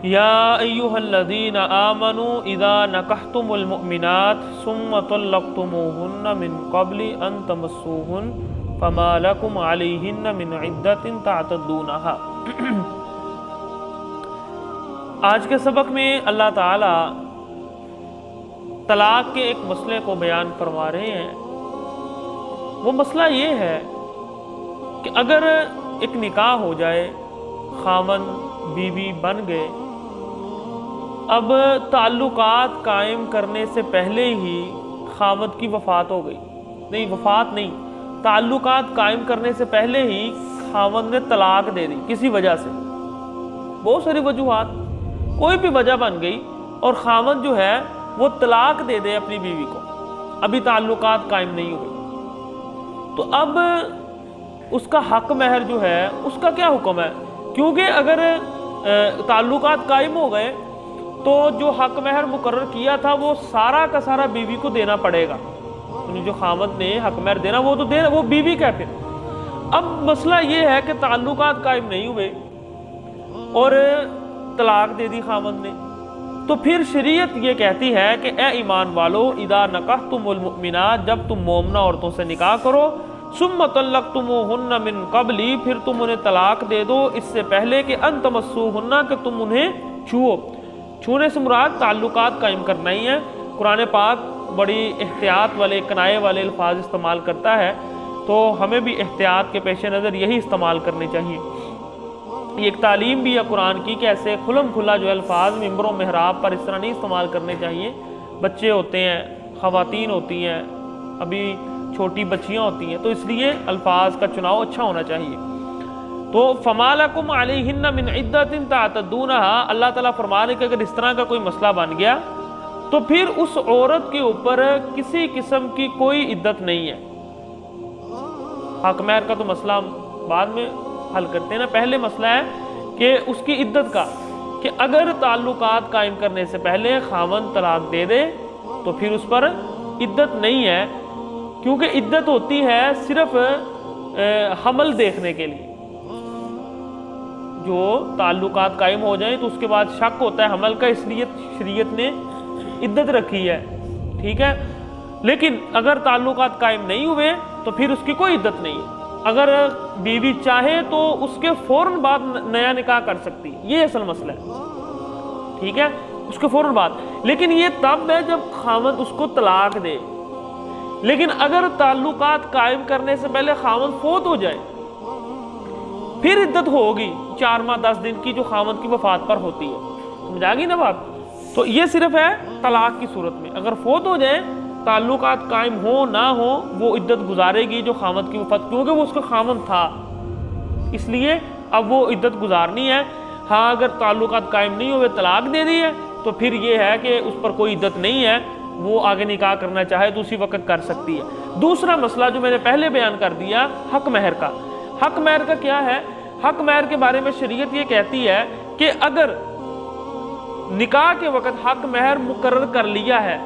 یا ایھا الذین آمنوا اذا نکحتم المؤمنات ثم طلقتموہن من قبل ان تمسوہن فما لکم علیہن من عدۃ تعتدونہا۔ آج کے سبق میں اللہ تعالی طلاق کے ایک مسئلے کو بیان فرما رہے ہیں۔ وہ مسئلہ یہ ہے کہ اگر ایک نکاح ہو جائے، خاوند بیوی بن گئے، اب تعلقات قائم کرنے سے پہلے ہی خاوند کی وفات ہو گئی، وفات نہیں، تعلقات قائم کرنے سے پہلے ہی خاوند نے طلاق دے دی کسی وجہ سے، بہت ساری وجوہات، کوئی بھی وجہ بن گئی اور خاوند جو ہے وہ طلاق دے دے اپنی بیوی کو، ابھی تعلقات قائم نہیں ہوئے، تو اب اس کا حق مہر جو ہے اس کا کیا حکم ہے؟ کیونکہ اگر تعلقات قائم ہو گئے تو جو حق مہر مقرر کیا تھا وہ سارا کا سارا بیوی کو دینا پڑے گا، یعنی جو خاوند نے حق مہر دینا وہ تو دینا، وہ بیوی کا ہے۔ پھر اب مسئلہ یہ ہے کہ تعلقات قائم نہیں ہوئے اور طلاق دے دی خاوند نے، تو پھر شریعت یہ کہتی ہے کہ اے ایمان والو اذا نکحتم المؤمنات، جب تم مومنہ عورتوں سے نکاح کرو، ثم طلقتموہن من قبل، پھر تم انہیں طلاق دے دو اس سے پہلے کہ ان تمسوہن، کہ تم انہیں چھو۔ چھونے سے مراد تعلقات قائم کرنا ہی ہے۔ قرآن پاک بڑی احتیاط والے، کنایے والے الفاظ استعمال کرتا ہے، تو ہمیں بھی احتیاط کے پیش نظر یہی استعمال کرنے چاہیے۔ یہ ایک تعلیم بھی ہے قرآن کی کہ ایسے کھلم کھلا جو الفاظ ممبر و محراب پر اس طرح نہیں استعمال کرنے چاہیے۔ بچے ہوتے ہیں، خواتین ہوتی ہیں، ابھی چھوٹی بچیاں ہوتی ہیں، تو اس لیے الفاظ کا چناؤ اچھا ہونا چاہیے۔ تو فما لکم علیہن من عدۃ تعتدونہا، اللہ تعالیٰ فرما رہے کہ اگر اس طرح کا کوئی مسئلہ بن گیا تو پھر اس عورت کے اوپر کسی قسم کی کوئی عدت نہیں ہے۔ حق مہر کا تو مسئلہ ہم بعد میں حل کرتے ہیں نا، پہلے مسئلہ ہے کہ اس کی عدت کا، کہ اگر تعلقات قائم کرنے سے پہلے خاوند طلاق دے دے تو پھر اس پر عدت نہیں ہے، کیونکہ عدت ہوتی ہے صرف حمل دیکھنے کے لیے۔ جو تعلقات قائم ہو جائیں تو اس کے بعد شک ہوتا ہے حمل کا، اس لیے شریعت نے عدت رکھی ہے، ٹھیک ہے۔ لیکن اگر تعلقات قائم نہیں ہوئے تو پھر اس کی کوئی عدت نہیں ہے۔ اگر بیوی چاہے تو اس کے فوراً بعد نیا نکاح کر سکتی ہے، یہ اصل مسئلہ ہے، ٹھیک ہے، اس کے فوراً بعد۔ لیکن یہ تب ہے جب خاوند اس کو طلاق دے۔ لیکن اگر تعلقات قائم کرنے سے پہلے خاوند فوت ہو جائے پھر عدت ہوگی 4 ماہ 10 دن کی، جو خاوند کی وفات پر ہوتی ہے، سمجھا گئی نا بات؟ تو یہ صرف ہے طلاق کی صورت میں، اگر فوت ہو جائے، تعلقات قائم ہو نہ ہو، وہ عدت گزارے گی جو خاوند کی وفات، کیونکہ وہ اس کا خاوند تھا، اس لیے اب وہ عدت گزارنی ہے۔ ہاں اگر تعلقات قائم نہیں ہوئے، طلاق دے دی ہے، تو پھر یہ ہے کہ اس پر کوئی عدت نہیں ہے، وہ آگے نکاح کرنا چاہے تو اسی وقت کر سکتی ہے۔ دوسرا مسئلہ جو میں نے پہلے بیان کر دیا، حق مہر کا۔ حق مہر کا کیا ہے؟ حق مہر کے بارے میں شریعت یہ کہتی ہے کہ اگر نکاح کے وقت حق مہر مقرر کر لیا ہے،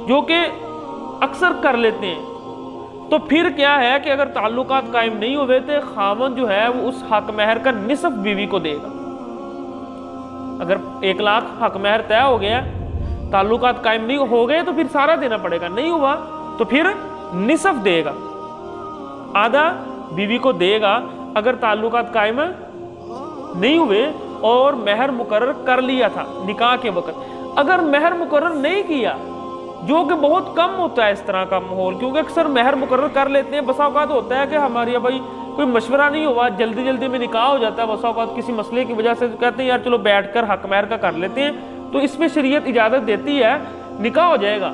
جو کہ اکثر کر لیتے ہیں، تو پھر کیا ہے کہ اگر تعلقات قائم نہیں ہوئے تو خاوند جو ہے وہ اس حق مہر کا نصف بیوی کو دے گا۔ اگر 1 لاکھ حق مہر طے ہو گیا، تعلقات قائم نہیں ہو گئے تو پھر سارا دینا پڑے گا، نہیں ہوا تو پھر نصف دے گا، آدھا بیوی کو دے گا اگر تعلقات قائم نہیں ہوئے اور مہر مقرر کر لیا تھا نکاح کے وقت۔ اگر مہر مقرر نہیں کیا، جو کہ بہت کم ہوتا ہے اس طرح کا ماحول، کیونکہ اکثر مہر مقرر کر لیتے ہیں، بسا اوقات ہوتا ہے کہ ہماری بھائی کوئی مشورہ نہیں ہوا، جلدی جلدی میں نکاح ہو جاتا ہے، بسا اوقات کسی مسئلے کی وجہ سے کہتے ہیں یار چلو بیٹھ کر حق مہر کا کر لیتے ہیں، تو اس میں شریعت اجازت دیتی ہے، نکاح ہو جائے گا۔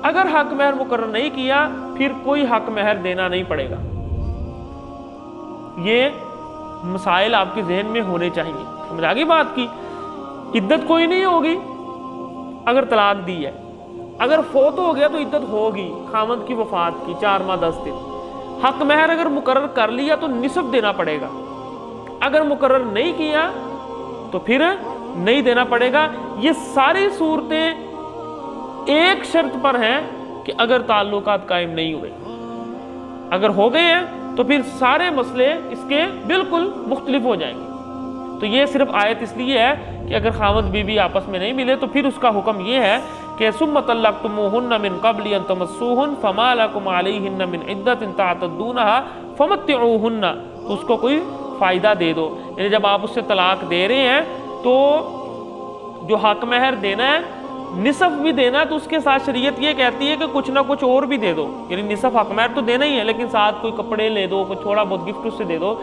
اگر حق مہر مقرر نہیں کیا پھر کوئی حق مہر دینا نہیں پڑے گا۔ یہ مسائل آپ کے ذہن میں ہونے چاہیے، سمجھ آ گئی بات کی؟ عدت کوئی نہیں ہوگی اگر طلاق دی ہے، اگر فوت ہو گیا تو عدت ہوگی خاوند کی وفات کی 4 ماہ 10 دن۔ حق مہر اگر مقرر کر لیا تو نصف دینا پڑے گا، اگر مقرر نہیں کیا تو پھر نہیں دینا پڑے گا۔ یہ ساری صورتیں ایک شرط پر ہیں کہ اگر تعلقات قائم نہیں ہوئے، اگر ہو گئے ہیں تو پھر سارے مسئلے اس کے بالکل مختلف ہو جائیں گے۔ تو یہ صرف آیت اس لیے ہے کہ اگر خاوند بیوی آپس میں نہیں ملے تو پھر اس کا حکم یہ ہے کہ ثم طلقتموہن من قبل ان تمسوہن فما لکم علیہن من عدۃ تعتدونہا فمتعوہن، تو اس کو کوئی فائدہ دے دو. یعنی جب آپ اس سے طلاق دے رہے ہیں تو جو حق مہر دینا ہے نصف بھی دینا ہے، تو اس کے ساتھ شریعت یہ کہتی ہے کہ کچھ نہ کچھ اور بھی دے دو. یعنی نصف حق مہر تو دینا ہی ہے لیکن ساتھ کوئی کپڑے لے دو، کوئی تھوڑا بہت گفٹ اس سے دے دو.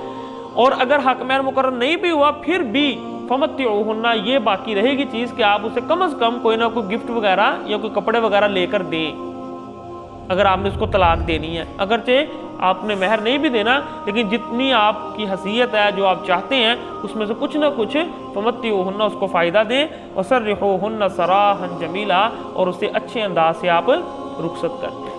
اور اگر حق مہر مقرر نہیں بھی ہوا پھر بھی فمتعوہن، یہ باقی رہے گی چیز کہ آپ اسے کم از کم کوئی نہ کوئی گفٹ وغیرہ یا کوئی کپڑے وغیرہ لے کر دیں اگر آپ نے اس کو طلاق دینی ہے. اگرچہ آپ نے مہر نہیں بھی دینا لیکن جتنی آپ کی حیثیت ہے جو آپ چاہتے ہیں اس میں سے کچھ نہ کچھ فمتعوہن اس کو فائدہ دیں. وسرحوہن سراحا جمیلا، اور اسے اچھے انداز سے آپ رخصت کرتے ہیں.